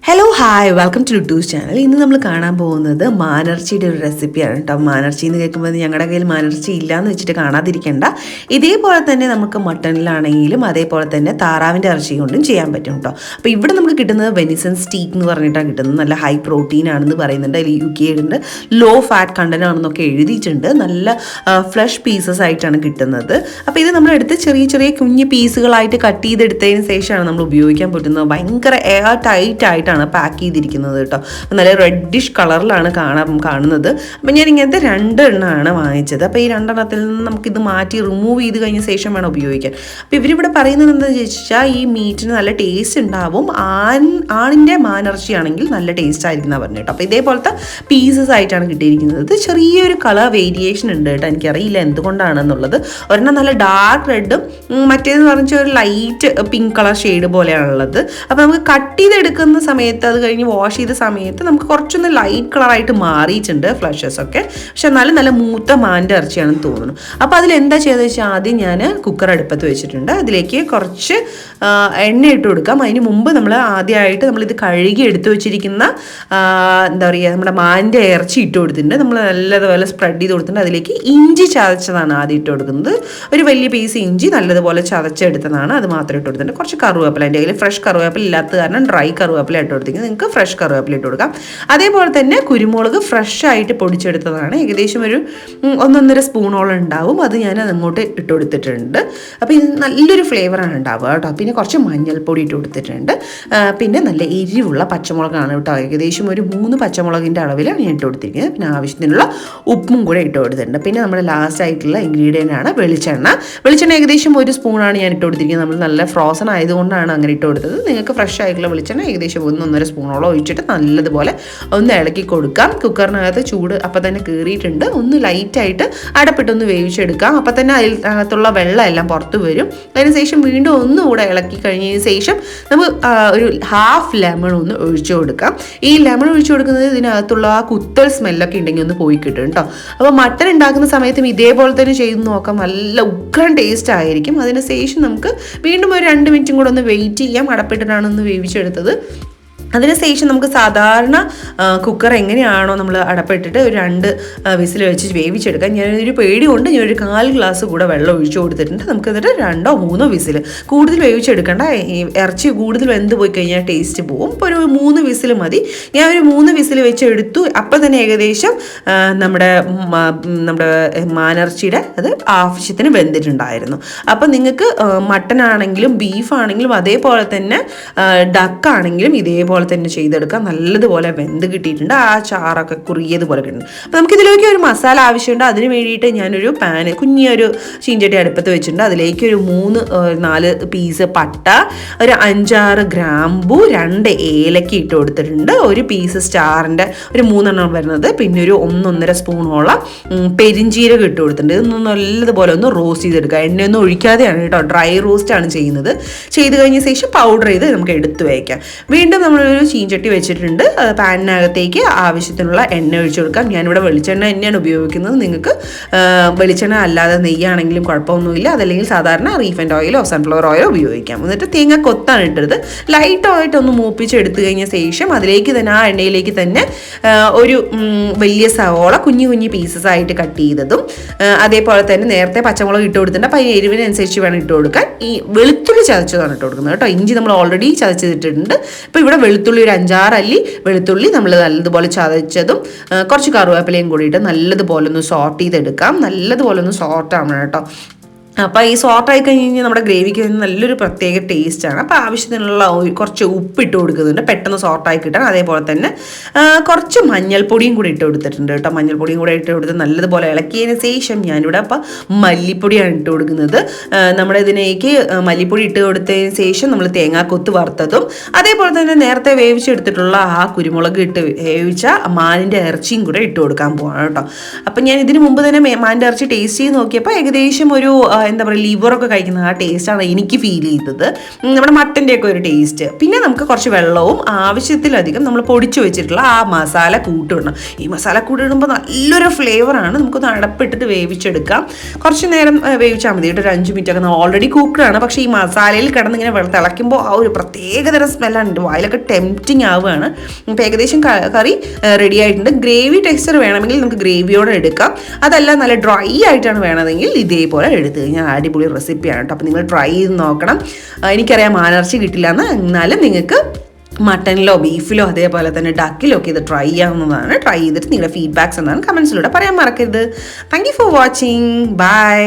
Hello hi welcome to Luttoos channel. ഇന്ന് നമ്മൾ കാണാൻ പോകുന്നത് മാനർച്ചിയുടെ ഒരു റെസിപ്പിയാണ് കേട്ടോ. മാനർച്ചി എന്ന് കേൾക്കുമ്പോൾ ഞങ്ങളുടെ കയ്യിൽ മാനർച്ചി ഇല്ലയെന്ന് വെച്ചിട്ട് കാണാതിരിക്കേണ്ട. ഇതേപോലെ തന്നെ നമുക്ക് മട്ടണിലാണെങ്കിലും അതേപോലെ തന്നെ താറാവിൻ്റെ ഇറച്ചി കൊണ്ടും ചെയ്യാൻ പറ്റും കേട്ടോ. അപ്പോൾ ഇവിടെ നമുക്ക് കിട്ടുന്നത് വെനിസൺ സ്റ്റീക്ക് എന്ന് പറഞ്ഞിട്ടാണ് കിട്ടുന്നത്. നല്ല ഹൈ പ്രോട്ടീൻ ആണെന്ന് പറയുന്നുണ്ട്. അതിൽ UK ഉണ്ട്, ലോ ഫാറ്റ് കണ്ടന്റ് ആണെന്നൊക്കെ എഴുതിയിട്ടുണ്ട്. നല്ല ഫ്ലഷ് പീസസ് ആയിട്ടാണ് കിട്ടുന്നത്. അപ്പോൾ ഇത് നമ്മളെടുത്ത് ചെറിയ ചെറിയ കുഞ്ഞ് പീസുകളായിട്ട് കട്ട് ചെയ്തെടുത്തതിന് ശേഷമാണ് നമ്മൾ ഉപയോഗിക്കാൻ പറ്റുന്നത്. ഭയങ്കര എയർ ടൈറ്റ് ആയിട്ടാണ് പാക്ക് ചെയ്തിരിക്കുന്നത് കേട്ടോ. നല്ല റെഡിഷ് കളറിലാണ് കാണുന്നത്. അപ്പം ഞാൻ ഇങ്ങനത്തെ 2 എണ്ണമാണ് വാങ്ങിച്ചത്. അപ്പോൾ ഈ 2 എണ്ണത്തിൽ നിന്ന് നമുക്കിത് മാറ്റി റിമൂവ് ചെയ്ത് കഴിഞ്ഞ ശേഷം വേണം ഉപയോഗിക്കാൻ. അപ്പോൾ ഇവരിവിടെ പറയുന്നത് എന്താണെന്ന് ചോദിച്ചാൽ ഈ മീറ്റിന് നല്ല ടേസ്റ്റ് ഉണ്ടാവും. ആണിൻ്റെ മാനിറച്ചിയാണെങ്കിൽ നല്ല ടേസ്റ്റ് ആയിരിക്കും എന്നാണ് പറഞ്ഞു കേട്ടോ. അപ്പോൾ ഇതേപോലത്തെ പീസസ് ആയിട്ടാണ് കിട്ടിയിരിക്കുന്നത്. ചെറിയൊരു കളർ വേരിയേഷൻ ഉണ്ട് കേട്ടോ. എനിക്കറിയില്ല എന്തുകൊണ്ടാണെന്നുള്ളത്. ഒരെണ്ണം നല്ല ഡാർക്ക് റെഡും മറ്റേതെന്ന് പറഞ്ഞാൽ ഒരു ലൈറ്റ് പിങ്ക് കളർ ഷെയ്ഡ് പോലെയാണുള്ളത്. അപ്പോൾ നമുക്ക് കട്ട് ചെയ്തെടുക്കുന്ന സമയത്ത് അത് കഴിഞ്ഞ് വാഷ് ചെയ്ത സമയത്ത് നമുക്ക് കുറച്ചൊന്ന് ലൈറ്റ് കളറായിട്ട് മാറിയിട്ടുണ്ട് ഫ്ലഷസ് ഒക്കെ. പക്ഷെ എന്നാലും നല്ല മൂത്ത മാൻ്റെ ഇറച്ചിയാണെന്ന് തോന്നുന്നു. അപ്പോൾ അതിലെന്താ ചെയ്തതെന്ന് വെച്ചാൽ ആദ്യം ഞാൻ കുക്കർ അടുപ്പത്ത് വെച്ചിട്ടുണ്ട്. അതിലേക്ക് കുറച്ച് എണ്ണ ഇട്ട് കൊടുക്കാം. അതിന് മുമ്പ് നമ്മൾ ആദ്യമായിട്ട് നമ്മളിത് കഴുകി എടുത്തു വെച്ചിരിക്കുന്ന എന്താ പറയുക നമ്മുടെ മാൻ്റെ ഇറച്ചി ഇട്ട് കൊടുത്തിട്ടുണ്ട്. നമ്മൾ നല്ലതുപോലെ സ്പ്രെഡ് ചെയ്ത് കൊടുത്തിട്ടുണ്ട്. അതിലേക്ക് ഇഞ്ചി ചതച്ചതാണ് ആദ്യം ഇട്ട് കൊടുക്കുന്നത്. ഒരു വലിയ പീസ് ഇഞ്ചി നല്ലതുപോലെ ചതച്ചെടുത്തതാണ്, അത് മാത്രം ഇട്ട് കൊടുത്തിട്ടുണ്ട്. കുറച്ച് കറുവേപ്പില, എൻ്റെ കയ്യിൽ ഫ്രഷ് കറുവേപ്പില ഇല്ലാത്ത കാരണം ഡ്രൈ കറുവേപ്പില ഇട്ട് കൊടുത്തിരിക്കുന്നത്. നിങ്ങൾക്ക് ഫ്രഷ് കറുവേപ്പില ഇട്ട് കൊടുക്കാം. അതേപോലെ തന്നെ കുരുമുളക് ഫ്രഷ് ആയിട്ട് പൊടിച്ചെടുത്തതാണ്. ഏകദേശം ഒരു 1.5 സ്പൂണോളം ഉണ്ടാവും. അത് ഞാൻ അങ്ങോട്ട് ഇട്ട് കൊടുത്തിട്ടുണ്ട്. അപ്പോൾ ഇത് നല്ലൊരു ഫ്ലേവറാണ് ഉണ്ടാവുക കേട്ടോ. പിന്നെ കുറച്ച് മഞ്ഞൾപ്പൊടി ഇട്ട് കൊടുത്തിട്ടുണ്ട്. പിന്നെ നല്ല എരിവുള്ള പച്ചമുളകാണ് കേട്ടോ. ഏകദേശം ഒരു 3 പച്ചമുളകിൻ്റെ അളവിലാണ് ഞാൻ ഇട്ട് കൊടുത്തിരിക്കുന്നത്. പിന്നെ ആവശ്യത്തിനുള്ള ഉപ്പും കൂടെ ഇട്ട് കൊടുത്തിട്ടുണ്ട്. പിന്നെ നമ്മുടെ ലാസ്റ്റ് ആയിട്ടുള്ള ഇൻഗ്രീഡിയൻ്റ് ആണ് വെളിച്ചെണ്ണ. ഏകദേശം 1 സ്പൂണാണ് ഞാൻ ഇട്ട് കൊടുത്തിരിക്കുന്നത്. നമ്മൾ നല്ല ഫ്രോസൺ ആയതുകൊണ്ടാണ് അങ്ങനെ ഇട്ട് കൊടുത്തത്. നിങ്ങൾക്ക് ഫ്രഷ് ആയിട്ടുള്ള വെളിച്ചെണ്ണ ഏകദേശം 1.5 സ്പൂണോളം ഒഴിച്ചിട്ട് നല്ലതുപോലെ ഒന്ന് ഇളക്കി കൊടുക്കാം. കുക്കറിനകത്ത് ചൂട് അപ്പം തന്നെ കയറിയിട്ടുണ്ട്. ഒന്ന് ലൈറ്റായിട്ട് അടപ്പിട്ടൊന്ന് വേവിച്ചെടുക്കാം. അപ്പം തന്നെ അതിനകത്തുള്ള വെള്ളം എല്ലാം പുറത്ത് വരും. അതിനുശേഷം വീണ്ടും ഒന്നുകൂടെ ഇളക്കി കഴിഞ്ഞതിന് ശേഷം നമുക്ക് ഒരു ഹാഫ് ലെമൺ ഒന്ന് ഒഴിച്ചു കൊടുക്കാം. ഈ ലെമൺ ഒഴിച്ചു കൊടുക്കുന്നത് ഇതിനകത്തുള്ള ആ കുത്തൽ സ്മെല്ലൊക്കെ ഉണ്ടെങ്കിൽ ഒന്ന് പോയി കിട്ടും കേട്ടോ. അപ്പോൾ മട്ടൻ ഉണ്ടാക്കുന്ന സമയത്തും ഇതേപോലെ തന്നെ ചെയ്ത് നോക്കാം. നല്ല ഉഗ്രൻ ടേസ്റ്റ് ആയിരിക്കും. അതിനുശേഷം നമുക്ക് വീണ്ടും ഒരു 2 മിനിറ്റും കൂടെ ഒന്ന് വെയിറ്റ് ചെയ്യാം. അടപ്പിട്ടിട്ടാണ് ഒന്ന് വേവിച്ചെടുത്തത്. അതിനുശേഷം നമുക്ക് സാധാരണ കുക്കർ എങ്ങനെയാണോ നമ്മൾ അടപ്പിട്ടിട്ട് ഒരു 2 വിസിൽ വെച്ച് വേവിച്ചെടുക്കാം. ഞാനൊരു പേടി കൊണ്ട് ഞാനൊരു 1/4 ഗ്ലാസ് കൂടെ വെള്ളം ഒഴിച്ചു കൊടുത്തിട്ടുണ്ട്. നമുക്കതിട്ട് 2 or 3 വിസിൽ കൂടുതൽ വേവിച്ചെടുക്കേണ്ട. ഈ ഇറച്ചി കൂടുതൽ വെന്ത് പോയി കഴിഞ്ഞാൽ ടേസ്റ്റ് പോവും. ഇപ്പോൾ ഒരു 3 വിസിൽ മതി. ഞാൻ ഒരു 3 വിസിൽ വെച്ച് എടുത്തു. അപ്പം തന്നെ ഏകദേശം നമ്മുടെ മാനിറച്ചിയുടെ അത് ആവശ്യത്തിന് വെന്തിട്ടുണ്ടായിരുന്നു. അപ്പം നിങ്ങൾക്ക് മട്ടൺ ആണെങ്കിലും ബീഫാണെങ്കിലും അതേപോലെ തന്നെ ഡക്കാണെങ്കിലും ഇതേപോലെ തന്നെ ചെയ്തെടുക്കാം. നല്ലതുപോലെ വെന്ത് കിട്ടിയിട്ടുണ്ട്. ആ ചാറൊക്കെ കുറിയതുപോലെ കിട്ടുന്നുണ്ട്. അപ്പോൾ നമുക്കിതിലേക്ക് ഒരു മസാല ആവശ്യമുണ്ട്. അതിന് വേണ്ടിയിട്ട് ഞാനൊരു പാന് കുഞ്ഞൊരു ചീഞ്ചട്ടി അടുപ്പത്ത് വെച്ചിട്ടുണ്ട്. അതിലേക്ക് ഒരു 3-4 പീസ് പട്ട, ഒരു 5-6 ഗ്രാമ്പു, 2 ഏലക്ക ഇട്ട് കൊടുത്തിട്ടുണ്ട്. ഒരു പീസ് സ്റ്റാറിൻ്റെ ഒരു 3 എണ്ണം വരുന്നത്. പിന്നെ ഒരു 1.5 സ്പൂണോളം പെരിഞ്ചീരകം ഇട്ട് കൊടുത്തിട്ടുണ്ട്. ഇതൊന്ന് നല്ലതുപോലെ ഒന്ന് റോസ്റ്റ് ചെയ്തെടുക്കുക. എണ്ണയൊന്നും ഒഴിക്കാതെയാണ് കേട്ടോ. ഡ്രൈ റോസ്റ്റാണ് ചെയ്യുന്നത്. ചെയ്ത് കഴിഞ്ഞ ശേഷം പൗഡർ ചെയ്ത് നമുക്ക് എടുത്തു വയ്ക്കാം. വീണ്ടും നമ്മളൊരു ചീഞ്ചട്ടി വെച്ചിട്ടുണ്ട്. പാനിനകത്തേക്ക് ആവശ്യത്തിനുള്ള എണ്ണ ഒഴിച്ചു കൊടുക്കാം. ഞാനിവിടെ വെളിച്ചെണ്ണ തന്നെയാണ് ഉപയോഗിക്കുന്നത്. നിങ്ങൾക്ക് വെളിച്ചെണ്ണ അല്ലാതെ നെയ്യാണെങ്കിലും കുഴപ്പമൊന്നുമില്ല. അതല്ലെങ്കിൽ സാധാരണ റീഫൈൻഡ് ഓയിലോ സൺഫ്ലവർ ഓയിലോ ഉപയോഗിക്കാം. എന്നിട്ട് തേങ്ങ കൊത്താണ് ഇട്ടത്. ലൈറ്റായിട്ടൊന്ന് മൂപ്പിച്ചെടുത്തു കഴിഞ്ഞ ശേഷം അതിലേക്ക് തന്നെ ആ എണ്ണയിലേക്ക് തന്നെ ഒരു വലിയ സവോള കുഞ്ഞു പീസസ് ആയിട്ട് കട്ട് ചെയ്തതും അതേപോലെ തന്നെ നേരത്തെ പച്ചമുളക് ഇട്ട് കൊടുത്തിട്ടുണ്ട്. അപ്പോൾ അതിന് എരിവിനനുസരിച്ച് വേണം ഇട്ട് കൊടുക്കാൻ. ഈ വെളുത്തുള്ളി ചതച്ചതാണ് ഇട്ട് കൊടുക്കുന്നത് കേട്ടോ. ഇഞ്ചി നമ്മൾ ഓൾറെഡി ചതച്ചിട്ടിട്ടുണ്ട്. ഇപ്പോൾ ഇവിടെ വെളുത്തുള്ളി ഒരു 5-6 അല്ലി വെളുത്തുള്ളി നമ്മൾ നല്ലതുപോലെ ചതച്ചതും കുറച്ച് കറുവേപ്പിലയും കൂടിയിട്ട് നല്ലതുപോലെ ഒന്ന് സോർട്ട് ചെയ്തെടുക്കാം. നല്ലതുപോലെ ഒന്ന് സോർട്ട് ആവണം കേട്ടോ. അപ്പോൾ ഈ സോർട്ടായി കഴിഞ്ഞ് കഴിഞ്ഞാൽ നമ്മുടെ ഗ്രേവിക്ക് നല്ലൊരു പ്രത്യേക ടേസ്റ്റാണ്. അപ്പോൾ ആവശ്യത്തിനുള്ള കുറച്ച് ഉപ്പിട്ട് കൊടുക്കുന്നുണ്ട് പെട്ടെന്ന് സോർട്ടായി കിട്ടാൻ. അതേപോലെ തന്നെ കുറച്ച് മഞ്ഞൾപ്പൊടിയും കൂടി ഇട്ട് കൊടുത്തിട്ടുണ്ട് കേട്ടോ. മഞ്ഞൾപ്പൊടിയും കൂടെ ഇട്ട് കൊടുത്ത് നല്ലതുപോലെ ഇളക്കിയതിന് ശേഷം ഞാനിവിടെ അപ്പോൾ മല്ലിപ്പൊടിയാണ് ഇട്ട് കൊടുക്കുന്നത്. നമ്മുടെ ഇതിലേക്ക് മല്ലിപ്പൊടി ഇട്ട് കൊടുത്തതിന് ശേഷം നമ്മൾ തേങ്ങാക്കൊത്ത് വറുത്തതും അതേപോലെ തന്നെ നേരത്തെ വേവിച്ചെടുത്തിട്ടുള്ള ആ കുരുമുളക് ഇട്ട് വേവിച്ച മാനിൻ്റെ ഇറച്ചിയും കൂടെ ഇട്ട് കൊടുക്കാൻ പോവാണ് കേട്ടോ. അപ്പം ഞാൻ ഇതിന് മുമ്പ് തന്നെ മാനിൻ്റെ ഇറച്ചി ടേസ്റ്റ് ചെയ്ത് നോക്കിയപ്പോൾ ഏകദേശം ഒരു എന്താ പറയുക ലിവറൊക്കെ കഴിക്കുന്ന ആ ടേസ്റ്റാണ് എനിക്ക് ഫീൽ ചെയ്തത്, നമ്മുടെ മട്ടൻ്റെയൊക്കെ ഒരു ടേസ്റ്റ്. പിന്നെ നമുക്ക് കുറച്ച് വെള്ളവും ആവശ്യത്തിലധികം നമ്മൾ പൊടിച്ചു വെച്ചിട്ടുള്ള ആ മസാല കൂട്ടിടണം. ഈ മസാല കൂട്ടിടുമ്പോൾ നല്ലൊരു ഫ്ലേവറാണ്. നമുക്കൊന്ന് അടപ്പിട്ടിട്ട് വേവിച്ചെടുക്കാം. കുറച്ച് നേരം വേവിച്ചാൽ മതി, ഒരു 5 മിനിറ്റ് ഒക്കെ. ഓൾറെഡി കുക്ക്ഡാണ്, പക്ഷേ ഈ മസാലയിൽ കിടന്ന് ഇങ്ങനെ തിളയ്ക്കുമ്പോൾ ആ ഒരു പ്രത്യേകതരം സ്മെല്ലാണ്, വായിലൊക്കെ ടെംപ്റ്റിങ് ആവുകയാണ്. ഇപ്പോൾ ഏകദേശം കറി റെഡി ആയിട്ടുണ്ട്. ഗ്രേവി ടെക്സ്ചർ വേണമെങ്കിൽ നമുക്ക് ഗ്രേവിയോടെ എടുക്കാം, അതല്ല നല്ല ഡ്രൈ ആയിട്ടാണ് വേണമെങ്കിൽ ഇതേപോലെ എടുത്തു കഴിഞ്ഞാൽ അടിപൊളി റെസിപ്പിയാണ് കേട്ടോ. അപ്പോൾ നിങ്ങൾ ട്രൈ ചെയ്ത് നോക്കണം. എനിക്കറിയാം മാനിറച്ചി കിട്ടില്ല എന്ന്, എന്നാലും നിങ്ങൾക്ക് മട്ടനിലോ ബീഫിലോ അതേപോലെ തന്നെ ഡക്കിലോ ഒക്കെ ഇത് ട്രൈ ചെയ്യാവുന്നതാണ്. ട്രൈ ചെയ്തിട്ട് നിങ്ങളുടെ ഫീഡ്ബാക്ക്സ് എന്താണ് കമൻസിലൂടെ പറയാൻ മറക്കരുത്. Thank you for watching. By.